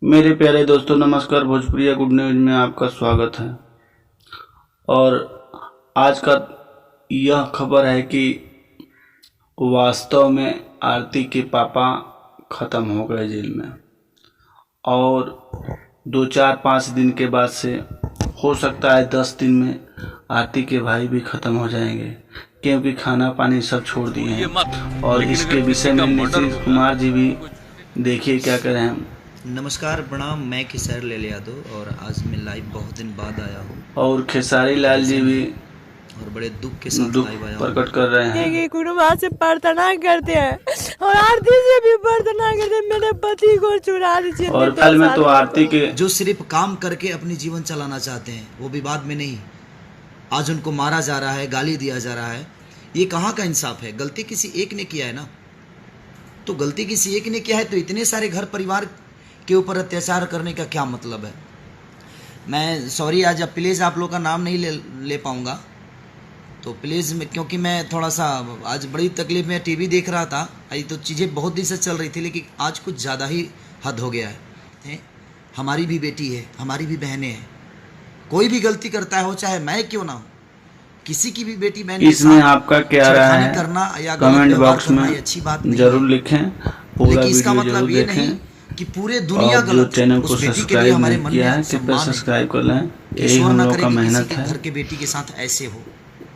मेरे प्यारे दोस्तों नमस्कार। भोजपुरिया गुड न्यूज में आपका स्वागत है। और आज का यह खबर है कि वास्तव में आरती के पापा ख़त्म हो गए जेल में, और 2-4-5 दिन के बाद से हो सकता है 10 दिन में आरती के भाई भी ख़त्म हो जाएंगे, क्योंकि खाना पानी सब छोड़ दिए हैं। और इसके विषय में नीतीश कुमार जी भी देखिए क्या करें हम। नमस्कार प्रणाम, मैं खेसारी लाल यादव और आज मैं लाइव बहुत दिन बाद आया हूँ। और खेसारी लाल जी भी और बड़े दुख के साथ लाइव आया प्रकट कर रहे हैं कि कुर्बा से प्रार्थना करते हैं और आरती से भी प्रार्थना करते हैं, मेरे पति को चुरा दीजिए। और कल में तो आरती के जो सिर्फ काम करके अपनी जीवन चलाना चाहते हैं, वो विवाद में नहीं। आज उनको मारा जा रहा है, गाली दिया जा रहा है। ये कहाँ का इंसाफ है? गलती किसी एक ने किया है ना, तो गलती किसी एक ने किया है तो इतने सारे घर परिवार के ऊपर अत्याचार करने का क्या मतलब है? मैं सॉरी, आज प्लीज़ आप लोग का नाम नहीं ले पाऊँगा, तो प्लीज़ क्योंकि मैं थोड़ा सा आज बड़ी तकलीफ में टीवी देख रहा था। ये तो चीज़ें बहुत दिन से चल रही थी, लेकिन आज कुछ ज़्यादा ही हद हो गया है। हमारी भी बेटी है, हमारी भी बहनें हैं। कोई भी गलती करता है, हो चाहे मैं क्यों ना हो, किसी की भी बेटी बहन इसमें आपका क्या राय है करना या कमेंट बॉक्स में अच्छी बात नहीं जरूर लिखें। पूरा इसका वीडियो मतलब जरूर ये देखें नहीं कि पूरे दुनिया और जो गलत। चैनल को उस बेटी के लिए सब्सक्राइब हमारे नहीं मन किया में है कृपया सम्मान है। सब्सक्राइब कर लें। यही ईश्वर हम ना लोग करे का कि मेहनत किसी के है। घर के बेटी के साथ ऐसे हो,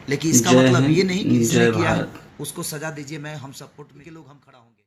लेकिन इसका जय मतलब हिंद, ये नहीं कि जय जिसने किया है भारत। उसको सजा दीजिए। मैं हम सपोर्ट में के लोग हम खड़ा होंगे।